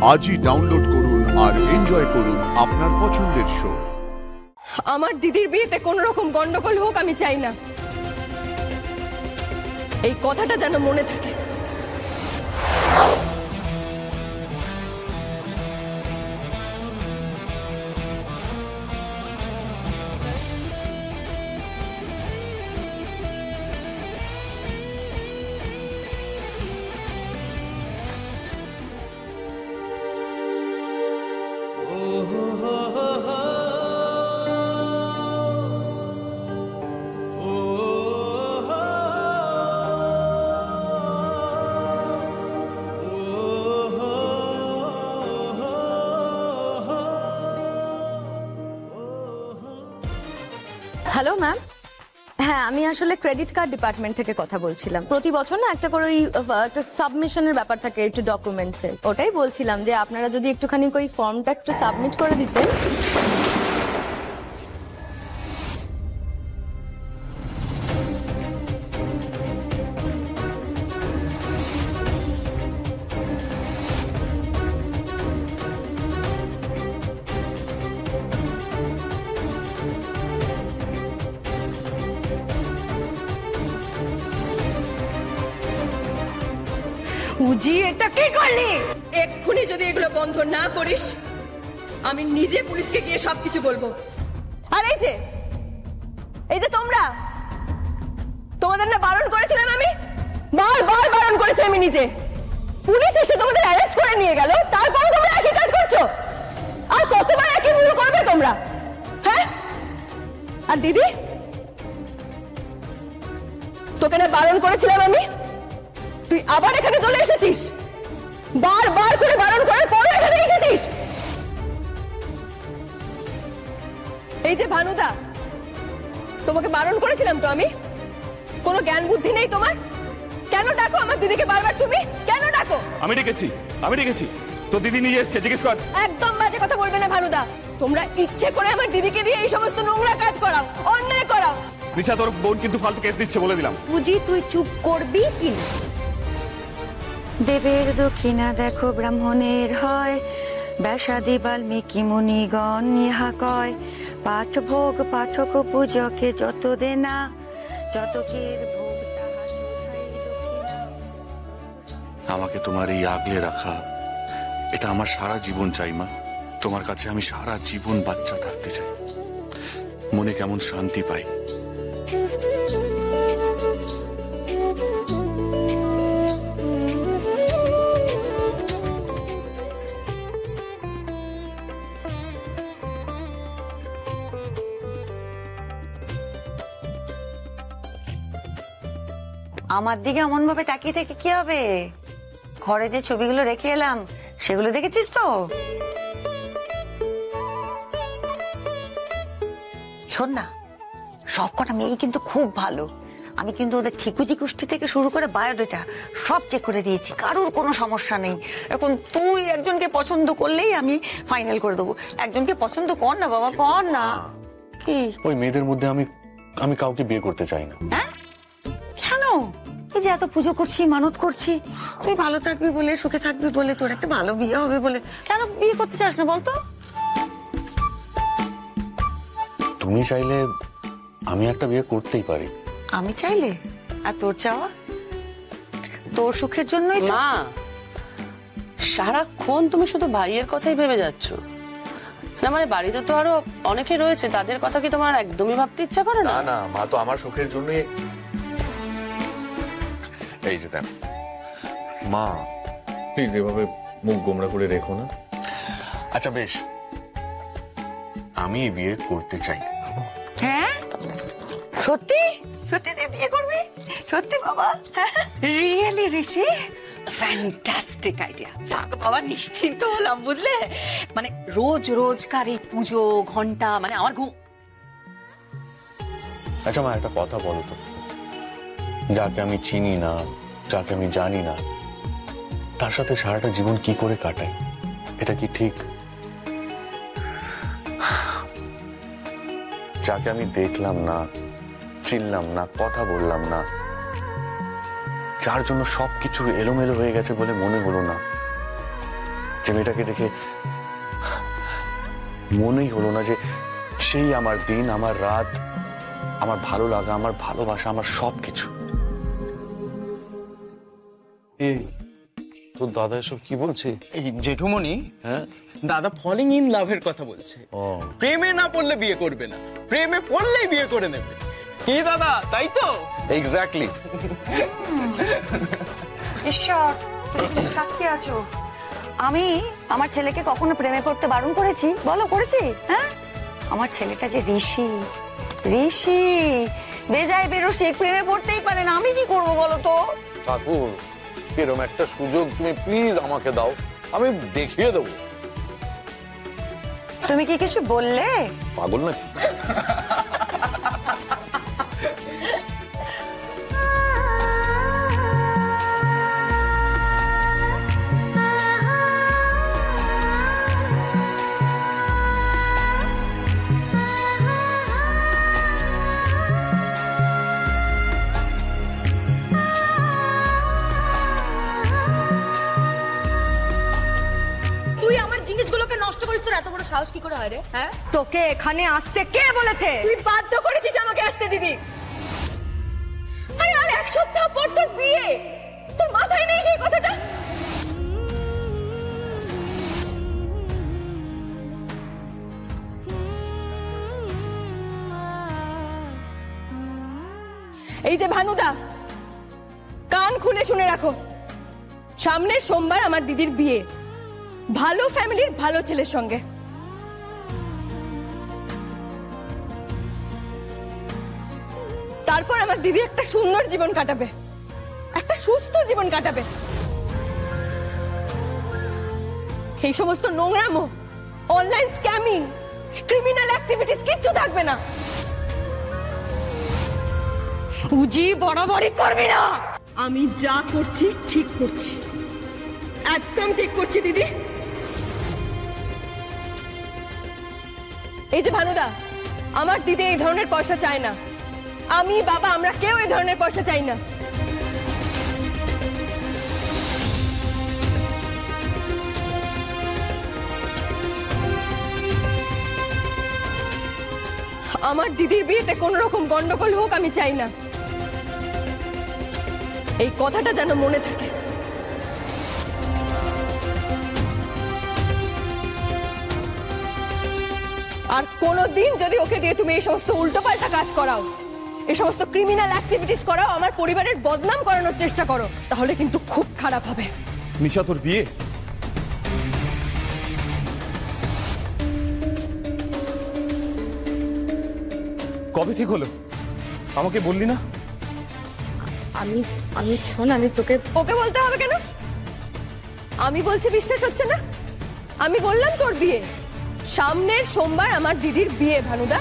আজই ডাউনলোড করুন আর এনজয় করুন আপনার পছন্দের শো। আমার দিদির বিয়েতে কোন রকম গন্ডগোল হোক আমি চাই না, এই কথাটা যেন মনে থাকে। হ্যালো ম্যাম, হ্যাঁ আমি আসলে ক্রেডিট কার্ড ডিপার্টমেন্ট থেকে কথা বলছিলাম। প্রতি বছর না একটা করে ওই একটা সাবমিশনের ব্যাপার থাকে একটু ডকুমেন্টসের, ওটাই বলছিলাম যে আপনারা যদি একটুখানি ওই ফর্মটা একটু সাবমিট করে দিতেন। উজি এটা কি করলি? এক্ষুনি যদি এগুলো বন্ধ না করিস আমি নিজে পুলিশকে গিয়ে সবকিছু বলবো। আর এই যে তোমরা, তোমাদের না বারণ করেছিলাম আমি, বারবার বারণ করেছি আমি নিজে। পুলিশ এসে তোমাদের অ্যারেস্ট করে নিয়ে গেল, তারপরে তোমরা একই কাজ করছো। আর কতবার একই ভুল করবে তোমরা? হ্যাঁ? আর দিদি, তোকে না বারণ করেছিলাম আমি, তুই আবার এখানে চলে এসেছিস। বারবার করে বারণ করার পরে এখানে এসেছিস। এই যে ভানুদা, তোমাকে বারণ করেছিলাম তো আমি, কোনো জ্ঞান বুদ্ধি নেই তোমার? কেন ডাকো আমার দিদিকে বারবার তুমি? কেন ডাকো? আমি ডেকেছি তো দিদি নিয়ে এসেছে, জিজ্ঞেস কর। একদম বাজে কথা বলবে না ভানুদা। তোমরা ইচ্ছে করে আমার দিদিকে দিয়ে এই সমস্ত নোংরা কাজ করাও, অন্যায় করাও। রিচা, তোর বোন কিন্তু ফালতু কেস দিচ্ছে বলে দিলাম। পুজি তুই চুপ করবি কি না? দেবের দক্ষিণা দেখো ব্রাহ্মণের হয়, ব্যাসাদি বাল্মীকি মুনিগণ ইহা কয়, পাঠ ভোগ পাঠক পূজকে যত দেনা, যতকের ভোগ তাহা শোধাই দক্ষিণা। আমাকে তোমার এই আগলে রাখা, এটা আমার সারা জীবন চাই মা। তোমার কাছে আমি সারা জীবন বাচ্চা থাকতে চাই, মনে কেমন শান্তি পাই। আমার দিকে এমন ভাবে তাকিয়ে থেকে কি হবে? ঘরে যে ছবিগুলো রেখে এলাম সেগুলো দেখেছিস তো? শোন না, সবকটা মেয়ে কিন্তু খুব ভালো। আমি কিন্তু ওদের ঠিকুজি কুষ্টি থেকে শুরু করে বায়োডাটা সব চেক করে দিয়েছি, কারোর কোনো সমস্যা নেই। এখন তুই একজনকে পছন্দ করলেই আমি ফাইনাল করে দেবো। একজনকে পছন্দ কর না বাবা, কর না। কি ওই মেয়েদের মধ্যে আমি কাউকে বিয়ে করতে চাই না। হ্যাঁ? কেন? এই যে এত পুজো করছি, মানত করছি, তুই ভালো থাকবি বলে, সুখে থাকবি বলে, তোর একটা ভালো বিয়ে হবে বলে, কেন বিয়ে করতে চাস না বলতো? তুমি চাইলে আমি একটা বিয়ে করতেই পারি। আমি চাইলে? আর তোর চাওয়া? তোর সুখের জন্যই তো। মা, সারাক্ষণ তুমি শুধু ভাইয়ের কথাই ভেবে যাচ্ছ না? মানে বাড়িতে তো আরো অনেকে রয়েছে, তাদের কথা কি তোমার একদমই ভাবতে ইচ্ছা করে না? না, মা তো আমার সুখের জন্যই। এই যে দেখ মা, প্লিজ এভাবে মুখ গোমরা করে রেখো না। আচ্ছা বেশ, আমি এই বিয়ে করতে চাই। হ্যাঁ? সত্যি? সত্যি তুই বিয়ে করবি? সত্যি বাবা? রিয়েলি ঋষি, ফ্যান্টাস্টিক আইডিয়া। বাবা নিশ্চিন্ত হলাম, বুঝলে? মানে রোজকার এই পুজো ঘন্টা, মানে আমার ঘুম। আচ্ছা মা, একটা কথা বলো তো, যাকে আমি চিনি না, যাকে আমি জানি না, তার সাথে সারাটা জীবন কি করে কাটাই, এটা কি ঠিক? যাকে আমি দেখলাম না, চিনলাম না, কথা বললাম না, যার জন্য সবকিছু এলোমেলো হয়ে গেছে বলে মনে হলো না, যে মেয়েটাকে দেখে মনেই হলো না যে সেই আমার দিন, আমার রাত, আমার ভালো লাগা, আমার ভালোবাসা, আমার সবকিছু। এই তোর দাদা এসব কি বলছে? এই জেঠুমনি, হ্যাঁ, দাদা ফলিং ইন লাভের কথা বলছে। প্রেমে না পড়লে বিয়ে করবে না, প্রেমে পড়লেই বিয়ে করে নেবে। কি দাদা, তাই তো? এক্স্যাক্টলি। ঈশ্বর, তুমি সাক্ষী আছো। আমি আমার ছেলেকে কখনো প্রেমে পড়তে বারণ করেছি? বলো, করেছি? হ্যাঁ, আমার ছেলেটা যে ঋষি, ঋষি বেজায় বেরোসি, প্রেমে পড়তেই পারে না। আমি কি করবো বলো তো? ঠাকুর, এরকম একটা সুযোগ তুমি প্লিজ আমাকে দাও, আমি দেখিয়ে দেবো। তুমি কি কিছু বললে? পাগল নাকি? তুই আমার জিনিসগুলোকে নষ্ট করিস, তোর এত বড় সাহস কি করে হয় রে? হ্যাঁ, তোকে এখানে আসতে কে বলেছে? তুই বাধ্য করেছিস আমাকে আসতে দিদি। আরে আর এক সপ্তাহ পর তোর বিয়ে, তোর মাথায় নেই সেই কথাটা? এই যে ভানুদা, কান খুলে শুনে রাখো, সামনের সোমবার আমার দিদির বিয়ে, ভালো ফ্যামিলির ভালো ছেলের সঙ্গে। তারপর আমার দিদি একটা সুন্দর জীবন কাটাবে, একটা সুস্থ জীবন কাটাবে। এই সমস্ত নোংরামো, অনলাইন স্ক্যামিং, ক্রিমিনাল অ্যাক্টিভিটিস কিচ্ছু থাকবে না। উজি বরাবরই করবি না। আমি যা করছি ঠিক করছি, একদম ঠিক করছি দিদি। এই যে ভানুদা, আমার দিদি এই ধরনের পয়সা চায় না। আমি, বাবা, আমরা কেউ এই ধরনের পয়সা চাই না। আমার দিদির বিয়েতে কোন রকম গন্ডগোল হোক আমি চাই না, এই কথাটা যেন মনে থাকে। আর কোনোদিন যদি ওকে দিয়ে তুমি এই সমস্ত উল্টোপাল্টা কাজ করাও, এই সমস্ত ক্রিমিনাল অ্যাক্টিভিটিস করাও, আমার পরিবারের বদনাম করানোর চেষ্টা করো, তাহলে কিন্তু খুব খারাপ হবে। নিশা, তোর বিয়ে কবে ঠিক হলো? আমাকে বললি না? আমি শোন, আমি তোকে ওকে বলতে হবে কেন? আমি বলছি বিশ্বাস হচ্ছে না? আমি বললাম তোর বিয়ে, সামনের সোমবার আমার দিদির বিয়ে ভানুদা।